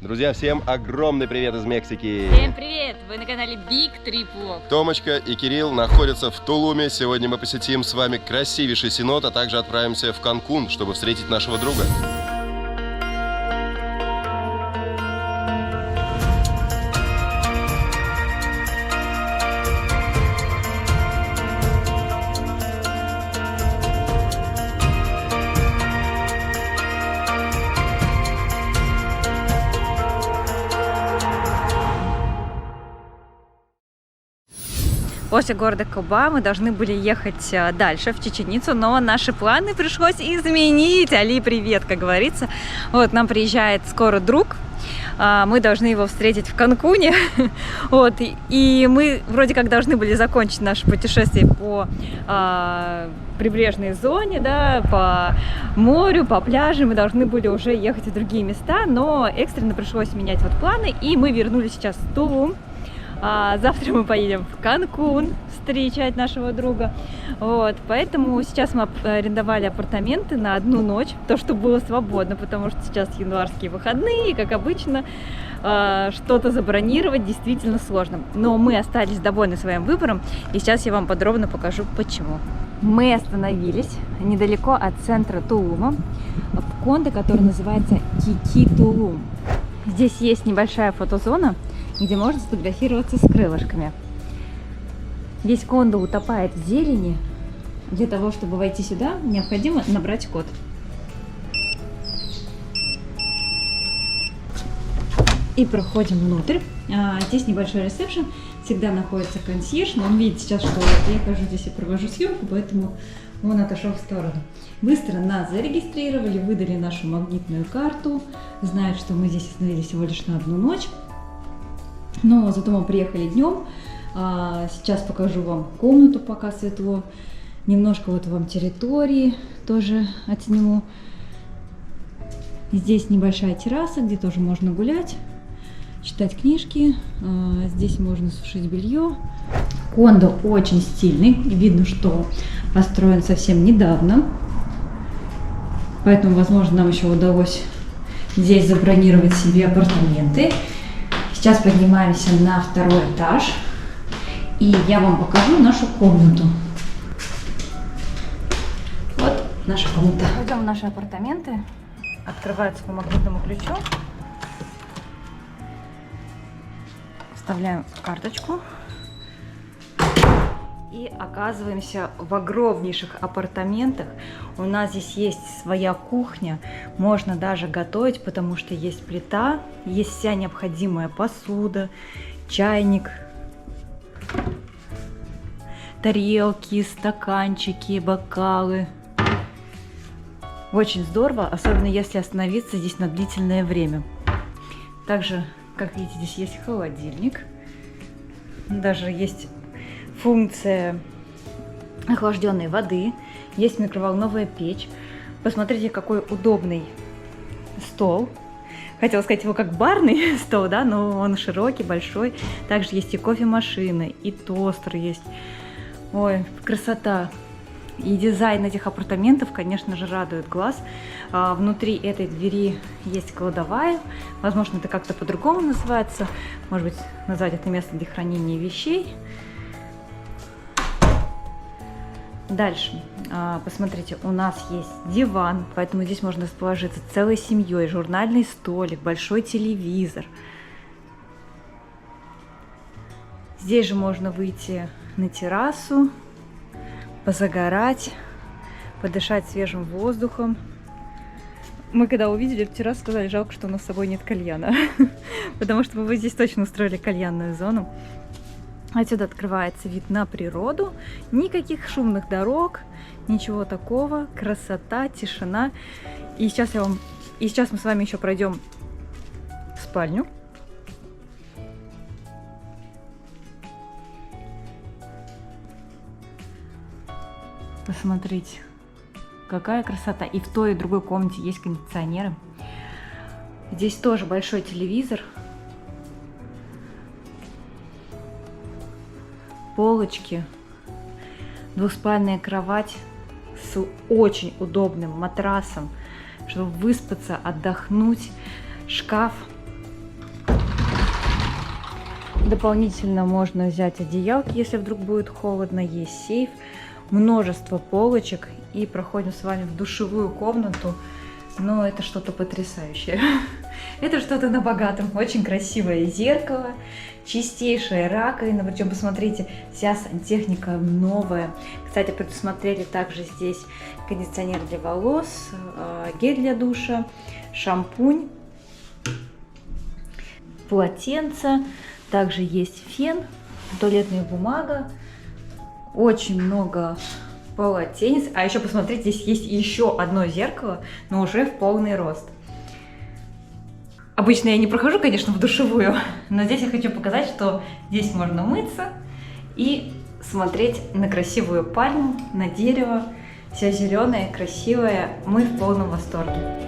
Друзья, всем огромный привет из Мексики! Всем привет! Вы на канале Big Trip Vlog. Томочка и Кирилл находятся в Тулуме. Сегодня мы посетим с вами красивейший сенот, а также отправимся в Канкун, чтобы встретить нашего друга. После города Коба мы должны были ехать дальше, в Чеченицу, но наши планы пришлось изменить. Али, привет, как говорится. Вот, нам приезжает скоро друг, мы должны его встретить в Канкуне. Вот, и мы вроде как должны были закончить наше путешествие по прибрежной зоне, да, по морю, по пляжу. Мы должны были уже ехать в другие места, но экстренно пришлось менять вот планы, и мы вернулись сейчас в Тулум. Завтра мы поедем в Канкун встречать нашего друга. Вот, поэтому сейчас мы арендовали апартаменты на одну ночь, то, что было свободно, потому что сейчас январские выходные, и, как обычно, что-то забронировать действительно сложно. Но мы остались довольны своим выбором, и сейчас я вам подробно покажу, почему. Мы остановились недалеко от центра Тулума, в кондо, который называется Кики Тулум. Здесь есть небольшая фотозона, где можно сфотографироваться с крылышками. Весь кондо утопает в зелени. Для того, чтобы войти сюда, необходимо набрать код. И проходим внутрь. Здесь небольшой ресепшн. Всегда находится консьерж, но он видит сейчас, что я хожу здесь и провожу съемку, поэтому он отошел в сторону. Быстро нас зарегистрировали, выдали нашу магнитную карту. Знают, что мы здесь остановились всего лишь на одну ночь. Но зато мы приехали днем. Сейчас покажу вам комнату, пока светло. Немножко вот вам территории тоже отсниму. Здесь небольшая терраса, где тоже можно гулять, читать книжки. Здесь можно сушить белье. Кондо очень стильный. Видно, что построен совсем недавно. Поэтому, возможно, нам еще удалось здесь забронировать себе апартаменты. Сейчас поднимаемся на второй этаж, и я вам покажу нашу комнату. Вот наша комната. Пойдем в наши апартаменты. Открываются по магнитному ключу. Вставляем карточку. И оказываемся в огромнейших апартаментах. У нас здесь есть своя кухня. Можно даже готовить, потому что есть плита, есть вся необходимая посуда, чайник, тарелки, стаканчики, бокалы. Очень здорово, особенно если остановиться здесь на длительное время. Также, как видите, здесь есть холодильник. Даже есть функция охлажденной воды, есть микроволновая печь. Посмотрите, какой удобный стол. Хотела сказать его как барный стол, да, но он широкий, большой. Также есть и кофемашина, и тостер есть. Ой, красота. И дизайн этих апартаментов, конечно же, радует глаз. Внутри этой двери есть кладовая. Возможно, это как-то по-другому называется. Может быть, назвать это место для хранения вещей. Дальше, посмотрите, у нас есть диван, поэтому здесь можно расположиться целой семьей, журнальный столик, большой телевизор. Здесь же можно выйти на террасу, позагорать, подышать свежим воздухом. Мы когда увидели эту террасу, сказали, жалко, что у нас с собой нет кальяна, потому что мы здесь точно устроили кальянную зону. Отсюда открывается вид на природу, никаких шумных дорог, ничего такого, красота, тишина. И сейчас мы с вами еще пройдем в спальню. Посмотрите, какая красота. И в той, и в другой комнате есть кондиционеры. Здесь тоже большой телевизор. Полочки, двухспальная кровать с очень удобным матрасом, чтобы выспаться, отдохнуть, шкаф Дополнительно можно взять одеялки, если вдруг будет холодно. Есть сейф, множество полочек. И проходим с вами в душевую комнату. Но это что-то потрясающее. Это что-то на богатом. Очень красивое зеркало, чистейшая раковина. Причем, посмотрите, вся сантехника новая. Кстати, предусмотрели также здесь кондиционер для волос, гель для душа, шампунь, полотенце. Также есть фен, туалетная бумага. Очень много полотенец. А еще посмотрите, здесь есть еще одно зеркало, но уже в полный рост. Обычно я не прохожу, конечно, в душевую, но здесь я хочу показать, что здесь можно мыться и смотреть на красивую пальму, на дерево. Вся зеленая, красивая. Мы в полном восторге.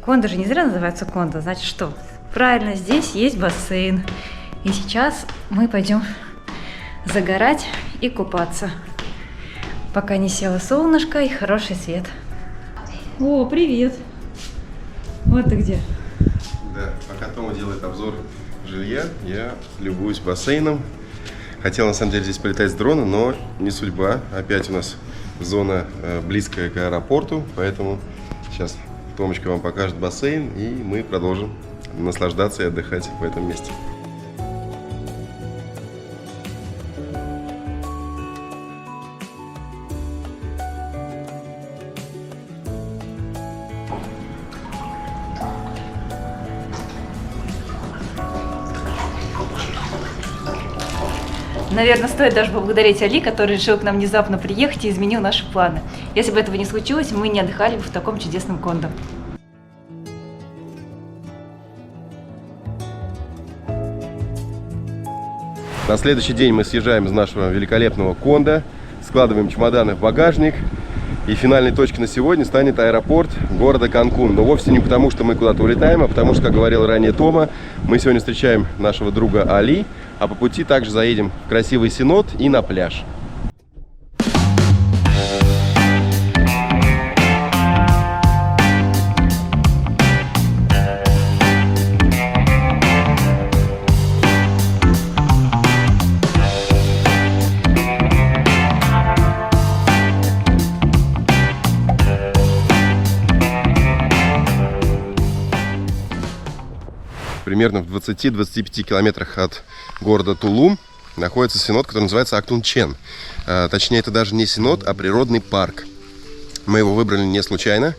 Кондо же не зря называется кондо, значит что? Правильно, здесь есть бассейн. И сейчас мы пойдем загорать и купаться, пока не село солнышко и хороший свет. О, привет! Вот ты где. Да, пока Тома делает обзор жилья, я любуюсь бассейном. Хотел на самом деле здесь полетать с дрона, но не судьба. Опять у нас зона близкая к аэропорту, поэтому сейчас Томочка вам покажет бассейн, и мы продолжим наслаждаться и отдыхать в этом месте. Наверное, стоит даже поблагодарить Али, который решил к нам внезапно приехать и изменил наши планы. Если бы этого не случилось, мы не отдыхали бы в таком чудесном кондо. На следующий день мы съезжаем из нашего великолепного кондо, складываем чемоданы в багажник. И финальной точкой на сегодня станет аэропорт города Канкун. Но вовсе не потому, что мы куда-то улетаем, а потому что, как говорил ранее Тома, мы сегодня встречаем нашего друга Али, а по пути также заедем в красивый Синод и на пляж. Примерно в 20-25 километрах от города Тулум находится Синод, который называется Актун-Чен. Точнее, это даже не Синод, а природный парк. Мы его выбрали не случайно.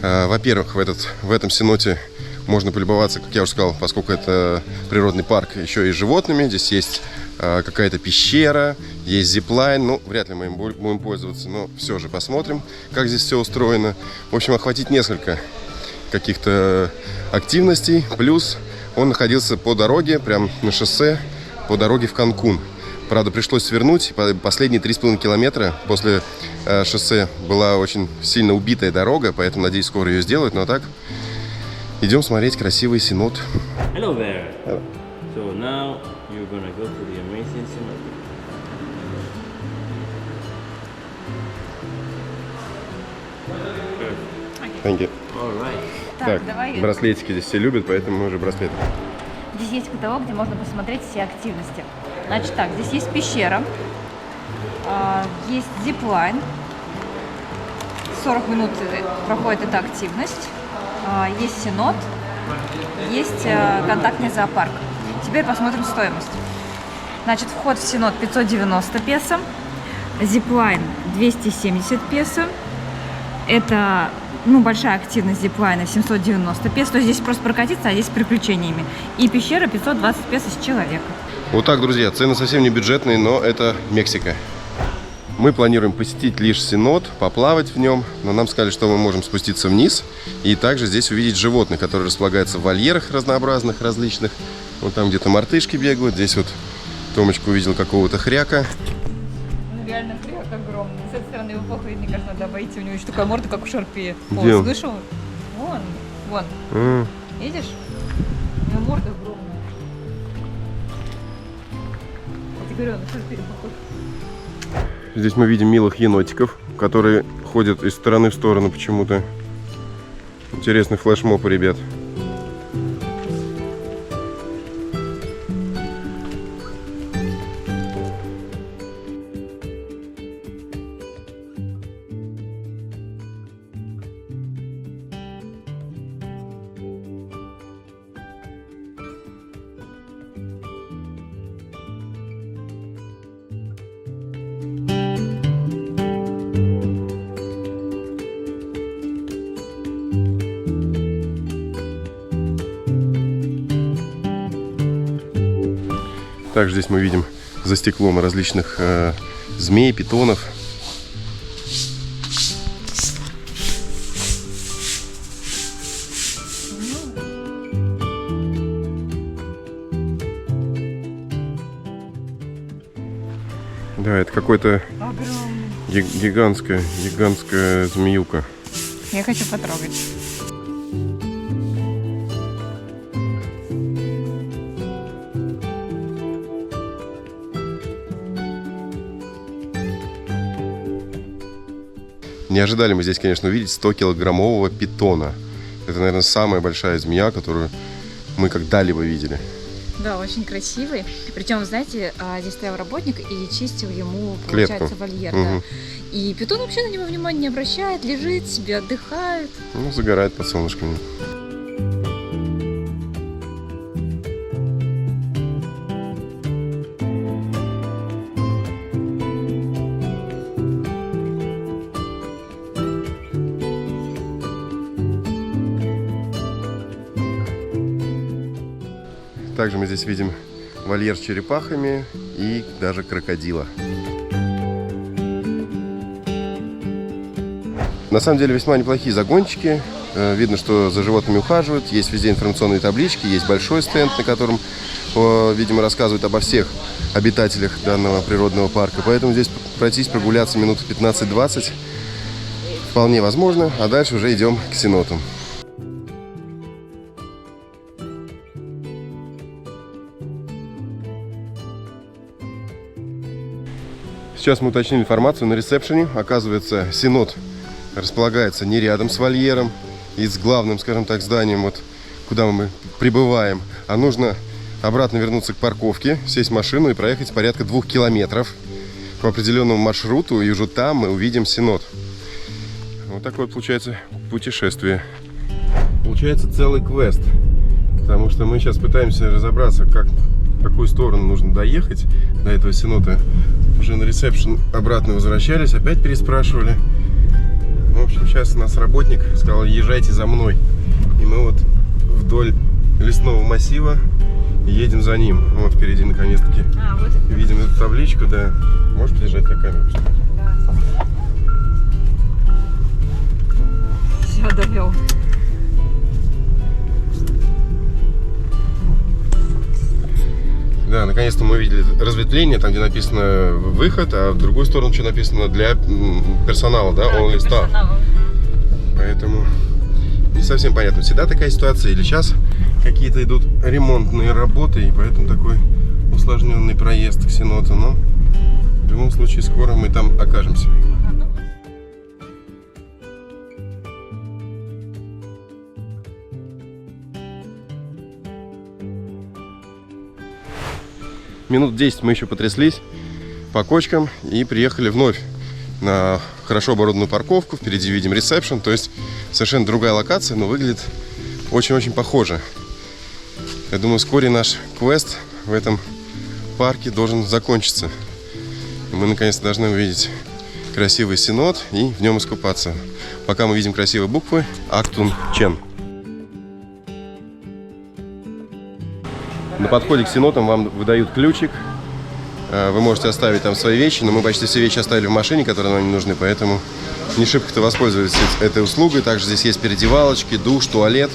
Во-первых, в этом Синоде можно полюбоваться, как я уже сказал, поскольку это природный парк, еще и животными. Здесь есть какая-то пещера, есть зиплайн. Ну, вряд ли мы им будем пользоваться, но все же посмотрим, как здесь все устроено. В общем, охватить несколько каких-то активностей. Плюс он находился по дороге, прям на шоссе, по дороге в Канкун. Правда, пришлось свернуть. Последние 3,5 километра после шоссе была очень сильно убитая дорога, поэтому, надеюсь, скоро ее сделают. Но так, идем смотреть красивый Синод. Hello there. Hello. So now you're gonna go to the amazing Sinood. Thank you. All right. Так, давай. Браслетики здесь все любят, поэтому мы уже браслеты. Здесь есть каталог, где можно посмотреть все активности. Значит так, здесь есть пещера, есть зиплайн, 40 минут проходит эта активность, есть Синод, есть контактный зоопарк. Теперь посмотрим стоимость. Значит, вход в Синод 590 песо, зиплайн 270 песо, это большая активность зиплайна 790 песо, то есть здесь просто прокатиться, а здесь с приключениями. И пещера 520 песо с человека. Вот так, друзья, цены совсем не бюджетные, но это Мексика. Мы планируем посетить лишь Синод, поплавать в нем, но нам сказали, что мы можем спуститься вниз и также здесь увидеть животных, которые располагаются в вольерах разнообразных, различных. Вот там где-то мартышки бегают, здесь вот Томочка увидел какого-то хряка. Он реально хряк огромный. С этой стороны его плохо видно, мне кажется, надо обойти. У него еще такая морда, как у шарпея. Где он? Слышал? Вон. Видишь? У него морда огромная. Я тебе говорю, он на шарпея похож. Здесь мы видим милых енотиков, которые ходят из стороны в сторону почему-то. Интересный флешмоб у ребят. Также здесь мы видим за стеклом различных змей, питонов. Да, это какой-то гигантская змеюка. Я хочу потрогать. Не ожидали мы здесь, конечно, увидеть 100-килограммового питона. Это, наверное, самая большая змея, которую мы когда-либо видели. Да, очень красивый. Причем, знаете, здесь стоял работник и чистил ему, получается, клетку. вольер. Да. И питон вообще на него внимания не обращает, лежит себе, отдыхает. Ну, загорает под солнышком. Также мы здесь видим вольер с черепахами и даже крокодила. На самом деле весьма неплохие загончики. Видно, что за животными ухаживают. Есть везде информационные таблички, есть большой стенд, на котором, видимо, рассказывают обо всех обитателях данного природного парка. Поэтому здесь пройтись, прогуляться минут 15-20 вполне возможно. А дальше уже идем к сенотам. Сейчас мы уточнили информацию на ресепшене. Оказывается, сенот располагается не рядом с вольером и с главным, скажем так, зданием, вот куда мы прибываем, а нужно обратно вернуться к парковке, сесть в машину и проехать порядка 2 километров по определенному маршруту, и уже там мы увидим сенот. Вот такое получается путешествие. Получается целый квест, потому что мы сейчас пытаемся разобраться, в какую сторону нужно доехать до этого сенота. Уже на ресепшн обратно возвращались, опять переспрашивали. В общем, сейчас у нас работник сказал: езжайте за мной. И мы вот вдоль лесного массива едем за ним. Вот впереди наконец-таки вот видим эту табличку, да. Можешь подержать на камеру? Да. Все, довел. Да, наконец-то мы увидели разветвление, там где написано выход, а в другую сторону что написано для персонала, да, only staff. Поэтому не совсем понятно, всегда такая ситуация или сейчас какие-то идут ремонтные работы, и поэтому такой усложненный проезд к сеноту. Но в любом случае скоро мы там окажемся. Минут 10 мы еще потряслись по кочкам и приехали вновь на хорошо оборудованную парковку. Впереди видим ресепшн, то есть совершенно другая локация, но выглядит очень-очень похоже. Я думаю, вскоре наш квест в этом парке должен закончиться. И мы наконец-то должны увидеть красивый сенот и в нем искупаться. Пока мы видим красивые буквы Актун Чен. На подходе к сенотам вам выдают ключик. Вы можете оставить там свои вещи, но мы почти все вещи оставили в машине, которые нам не нужны, поэтому не шибко-то воспользовались этой услугой. Также здесь есть переодевалочки, душ, туалет.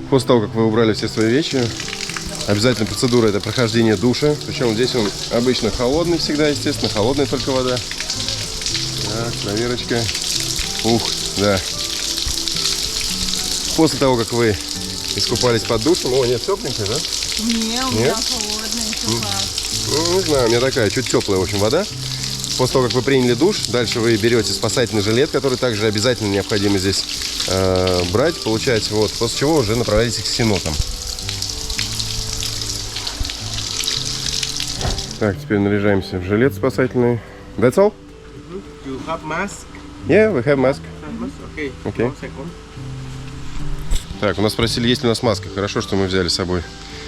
После того, как вы убрали все свои вещи, обязательно процедура — это прохождение душа. Причем здесь он обычно холодный всегда, естественно, холодная только вода. Так, проверочка. Ух, да. После того, как вы искупались под душем, о, нет, тепленькая, да? Не, у меня холодная, все класс. Ну, не знаю, у меня такая чуть теплая, в общем, вода. После того, как вы приняли душ, дальше вы берете спасательный жилет, который также обязательно необходимо здесь брать, получать. Вот, после чего уже направляетесь к сенотам. Так, теперь наряжаемся в жилет спасательный. That's all? You have mask? Yeah, we have mask. Okay. Okay. 1 second. Так, у нас спросили, есть ли у нас маска. Хорошо, что мы взяли с собой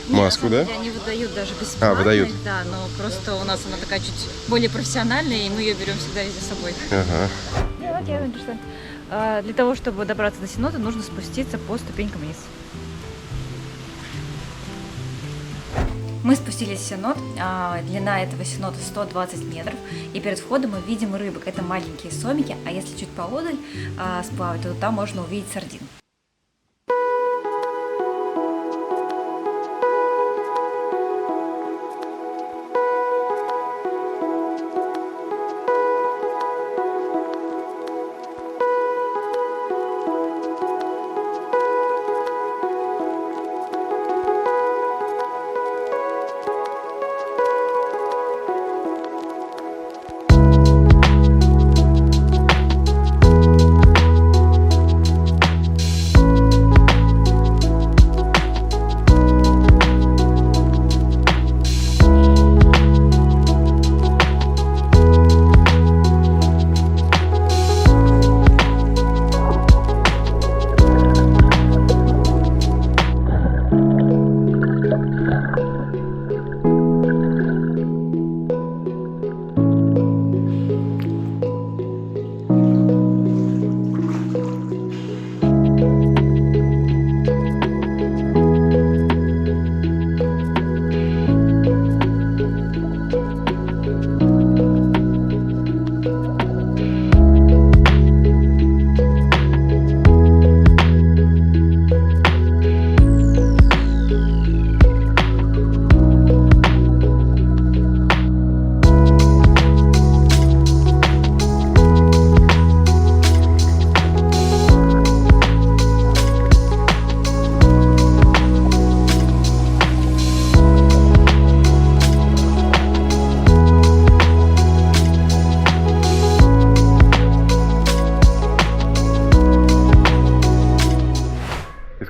маску, да? Они выдают даже бесплатно. Выдают. Да, но просто у нас она такая чуть более профессиональная, и мы ее берем всегда везде с собой. Ага. Окей, understand. Для того, чтобы добраться до сенота, нужно спуститься по ступенькам вниз. Мы спустились в сенот. Длина этого сенота 120 метров. И перед входом мы видим рыбок. Это маленькие сомики. А если чуть поодаль сплавать, то там можно увидеть сардин.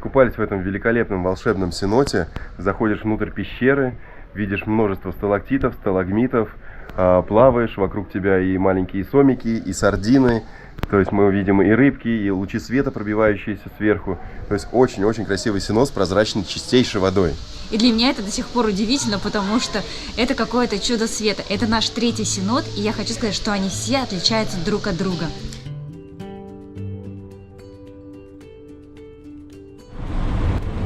Купались в этом великолепном волшебном сеноте, заходишь внутрь пещеры, видишь множество сталактитов, сталагмитов, плаваешь, вокруг тебя и маленькие сомики, и сардины, то есть мы увидим и рыбки, и лучи света, пробивающиеся сверху, то есть очень-очень красивый сенот с прозрачной чистейшей водой. И для меня это до сих пор удивительно, потому что это какое-то чудо света. Это наш 3-й сенот, и я хочу сказать, что они все отличаются друг от друга.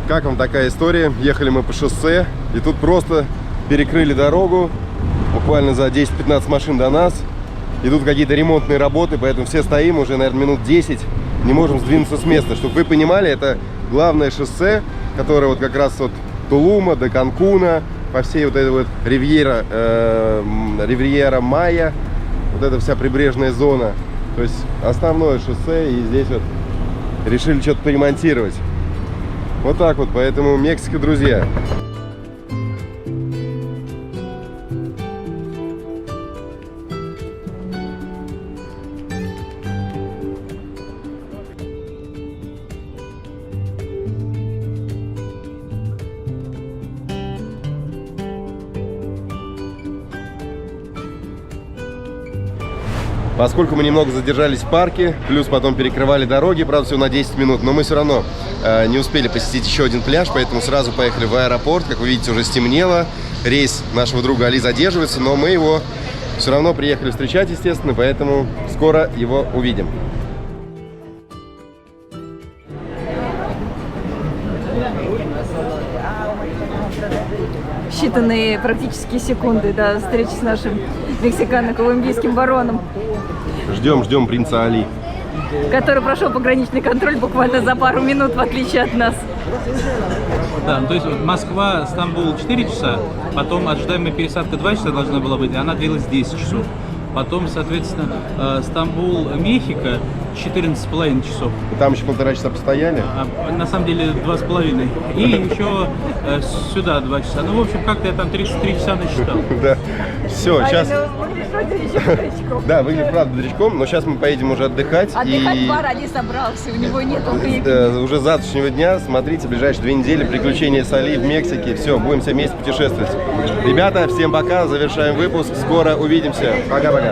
Как вам такая история? Ехали мы по шоссе, и тут просто перекрыли дорогу, буквально за 10-15 машин до нас. Идут какие-то ремонтные работы, поэтому все стоим уже, наверное, минут 10, не можем сдвинуться с места. Чтобы вы понимали, это главное шоссе, которое вот как раз от Тулума до Канкуна, по всей вот этой вот Ривьера Майя, вот эта вся прибрежная зона. То есть основное шоссе, и здесь вот решили что-то поремонтировать. Вот так вот, поэтому Мексика, друзья. Поскольку мы немного задержались в парке, плюс потом перекрывали дороги, правда, всего на 10 минут, но мы все равно не успели посетить еще один пляж, поэтому сразу поехали в аэропорт. Как вы видите, уже стемнело, рейс нашего друга Али задерживается, но мы его все равно приехали встречать, естественно, поэтому скоро его увидим. считанные практически секунды до встречи с нашим мексикано-колумбийским бароном, Ждем принца Али. который прошел пограничный контроль буквально за пару минут, в отличие от нас. Да, ну, то есть Москва, Стамбул 4 часа, потом ожидаемая пересадка 2 часа должна была быть, и она длилась 10 часов. Потом, соответственно, Стамбул, Мехико 14,5 часов. И там еще 1,5 часа постояли. А на самом деле 2,5. И еще сюда 2 часа. Ну, в общем, как-то я там 33 часа насчитал. Да. Все, сейчас... Отдыхать Да, выглядит правда бодрячком, но сейчас мы поедем уже отдыхать. И пора не собрался, у него нет времени. уже с завтрашнего дня, смотрите, ближайшие 2 недели приключения с Али в Мексике. Все, будем все вместе путешествовать. Ребята, всем пока, завершаем выпуск. Скоро увидимся. Пока-пока.